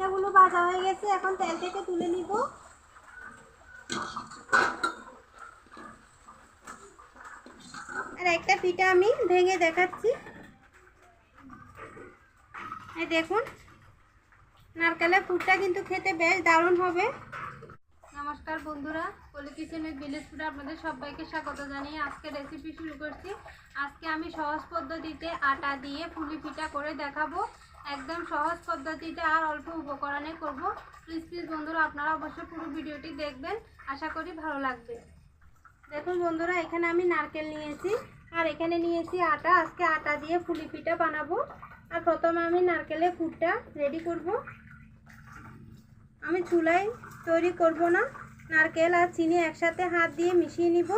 পিঠাগুলো ভাজা হয়ে গেছে, এখন তেল থেকে তুলে নিব। আর একটা পিঠা আমি ভেঙে দেখাচ্ছি। এই দেখুন, নারকেলের পুরটা কিন্তু খেতে বেশ দারুণ হবে। নমস্কার বন্ধুরা, পলি কিচেন উইথ ভিলেজ ফুডে আপনাদের সবাইকে স্বাগত জানিয়ে আজকে রেসিপি শুরু করছি। আজকে আমি সহজ পদ্ধতিতে আটা দিয়ে পুলি পিঠা করে দেখাবো। একদম সহজ পদ্ধতিতে আর অল্প উপকরণে করব। প্লিজ বন্ধুরা, আপনারা অবশ্যই পুরো ভিডিওটি দেখবেন, আশা করি ভালো লাগবে। দেখুন বন্ধুরা, এখানে আমি নারকেল নিয়েছি আর এখানে নিয়েছি আটা। আজকে আটা দিয়ে পুলি পিঠা বানাবো। আর প্রথমে আমি নারকেলের পুরটা রেডি করব। আমি চুলায় তৈরি করব না, নারকেল আর চিনি একসাথে হাত দিয়ে মিশিয়ে নিব।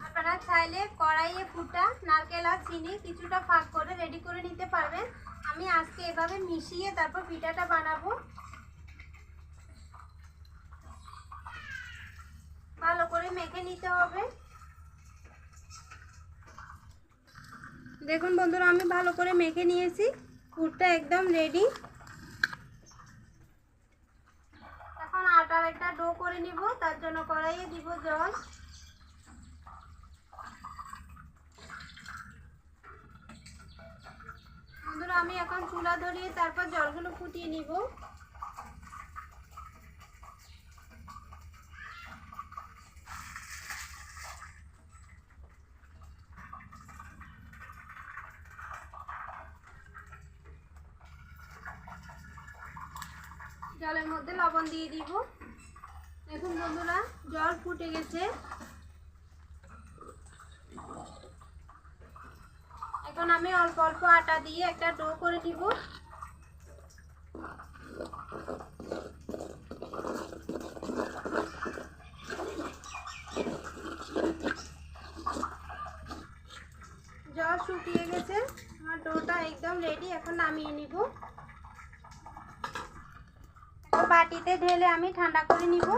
আপনারা চাইলে কড়াইয়ে পুরটা নারকেল আর চিনি কিছুটা ফাঁক করে রেডি করে নিতে পারবেন। আমি আজকে এভাবে মিশিয়ে তারপর পিঠাটা বানাবো। ভালো করে মেখে নিতে হবে। দেখুন বন্ধুরা, আমি ভালো করে মেখে নিয়েছি, পুরটা একদম রেডি। এখন আটার একটা ডো করে নিব। তার জন্য কড়াইয়ে দিব জল। বন্ধুরা, আমি এখন চুলা ধরিয়ে তারপর জলগুলো ফুটিয়ে নিব। জলের মধ্যে লবণ দিয়ে দিব। দেখুন বন্ধুরা, জল ফুটে গেছে। এখন আমি অল্প অল্প আটা দিয়ে একটা ডো করে দিব। জল শুকিয়ে গেছে, আমার ডোটা একদম রেডি। এখন নামিয়ে নিব। বাটিতে ঢেলে আমি ঠান্ডা করে নিব।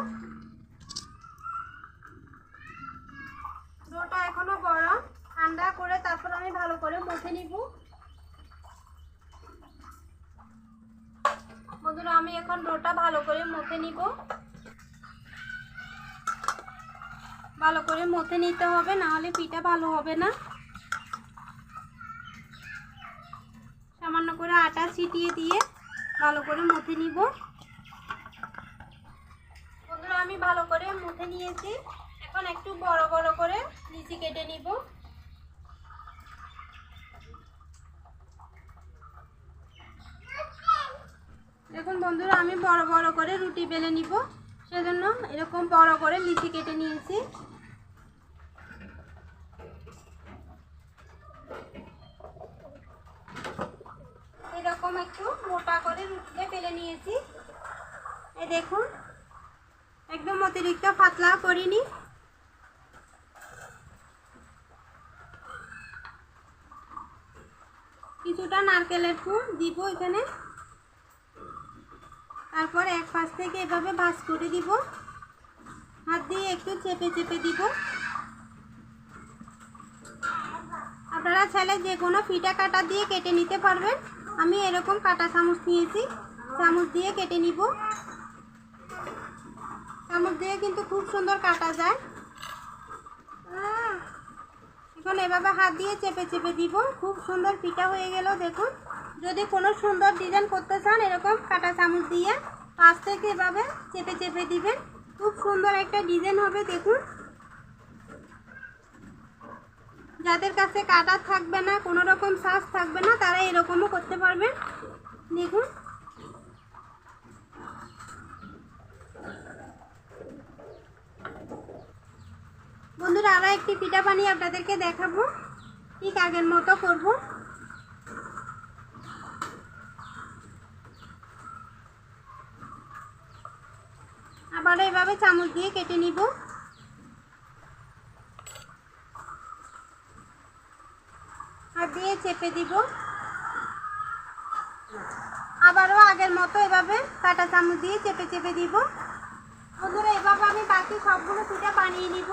ডোটা এখনো গরম, ঠান্ডা করে তারপর আমি ভালো করে মুখে নিব। বন্ধুরা, আমি এখন ডোটা ভালো করে মুখে নিব। ভালো করে মুখে নিতে হবে, না হলে পিঠা ভালো হবে না। সামান্য করে আটা ছিটিয়ে দিয়ে ভালো করে মুখে নিব। বন্ধুরা, আমি ভালো করে মুখে নিয়েছি। এখন একটু বড় বড় করে লিচি কেটে নিব। দেখুন বন্ধুরা, আমি বড় বড় করে রুটি বেলে নিব, সেজন্য এরকম বড় করে লিচি কেটে নিয়েছি। এরকম একটু মোটা করে রুটিটা বেলে নিয়েছি। এই দেখুন, একদম অতিরিক্ত পাতলা করিনি। কিছুটা নারকেলের পুর দিব এখানে। তারপর এক পাশ থেকে এভাবে ভাঁজ করে দিব। হাত দিয়ে একটু চেপে চেপে দিব। আপনারা চাইলে যে কোনো ফিটা কাটা দিয়ে কেটে নিতে পারবেন। আমি এরকম কাটা চামচ নিয়েছি, চামচ দিয়ে কেটে নিব। চামচ দিয়ে কিন্তু খুব সুন্দর কাটা যায়। এখন এভাবে হাত দিয়ে চেপে চেপে দিব। খুব সুন্দর পিঠা হয়ে গেল। দেখুন, যদি কোনো সুন্দর ডিজাইন করতে চান এরকম কাটা চামচ দিয়ে পাশ থেকে এভাবে চেপে চেপে দিবেন, খুব সুন্দর একটা ডিজাইন হবে। দেখুন, যাদের কাছে কাটা থাকবে না, কোনো রকম সাজ থাকবে না, তারা এরকমও করতে পারবেন। দেখুন, বন্ধুরা, আরও একটি পিঠা বানিয়ে আপনাদেরকে দেখাবো। ঠিক আগের মতো করব। আবারও এভাবে চামচ দিয়ে কেটে নিব। হাত দিয়ে চেপে দিব। আবারও আগের মতো এভাবে কাটা চামচ দিয়ে চেপে চেপে দিব। বন্ধুরা, এভাবে আমি বাকি সবগুলো পিঠা বানিয়ে নিব।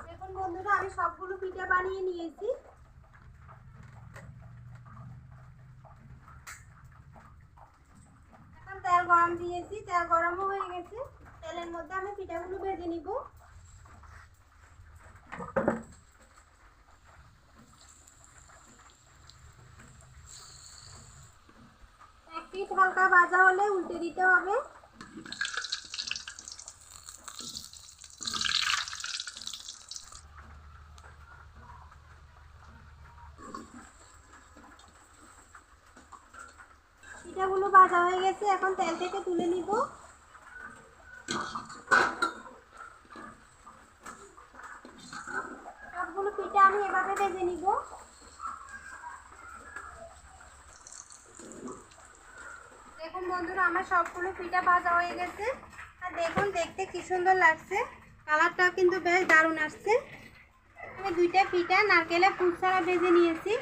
দেখুন বন্ধুরা, আমি সবগুলো পিঠা বানিয়ে নিয়েছি। দিয়েছি, তেল গরমও হয়ে গেছে। তেলের মধ্যে আমি পিঠাগুলো ভেজে নিব। এক পিঠ হালকা ভাজা হলে উল্টে দিতে হবে। পিঠাগুলো ভাজা হয়ে গেছে, এখন তেল থেকে তুলে নিব। সবগুলো পিঠা আমি এভাবে ভেজে নিব। দেখুন বন্ধুরা, আমার সবগুলো পিঠা ভাজা হয়ে গেছে। আর দেখুন দেখতে কি সুন্দর লাগছে, কালারটাও কিন্তু বেশ দারুণ আসছে। আমি দুইটা পিঠা নারকেলের পুর ছাড়া ভেজে নিয়েছি,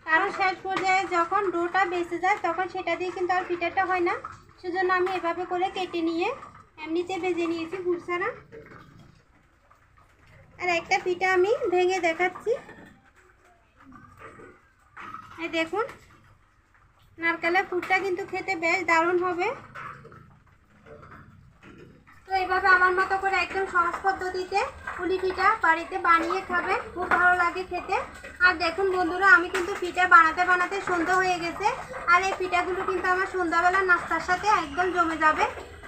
কারণ শেষ পর্যায়ে যখন ডোটা বেঁচে যায় তখন সেটা দিয়ে কিন্তু আর পিঠাটা হয় না। সেজন্য আমি এভাবে করে কেটে নিয়ে এমনিতে ভেজে নিয়েছি পুর ছাড়া। আর একটা পিঠা আমি ভেঙে দেখাচ্ছি। এই দেখুন, নারকেলের পুরটা কিন্তু খেতে বেশ দারুণ হবে। তো এইভাবে আমার মতো করে একদম সহজ পদ্ধতিতে পুলি পিঠা বাড়িতে বানিয়ে খাবেন, খুব ভালো লাগে খেতে। আর দেখুন বন্ধুরা, আমি কিন্তু পিঠা বানাতে বানাতে সন্ধ্যা হয়ে গেছে। আর এই পিঠাগুলো কিন্তু আমার সন্ধ্যাবেলা নাস্তার সাথে একদম জমে যাবে।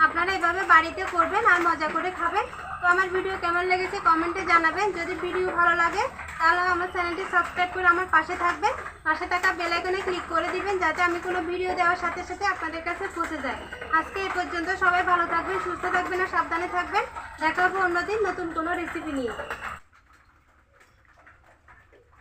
আপনারা এভাবে বাড়িতে করবেন আর মজা করে খাবেন। তো আমার ভিডিও কেমন লেগেছে কমেন্টে জানাবেন। যদি ভিডিও ভালো লাগে তাহলে আমার চ্যানেলটি সাবস্ক্রাইব করে আমার পাশে থাকবেন। পাশে থাকা বেল আইকনে ক্লিক করে দিবেন, যাতে আমি কোনো ভিডিও দেওয়ার সাথে সাথে আপনাদের কাছে পৌঁছে যায়। আজকে এই পর্যন্ত, সবাই ভালো থাকবেন, সুস্থ থাকবেন আর সাবধানে থাকবেন। দেখা হবে অন্যদিন নতুন কোনো রেসিপি নিয়ে।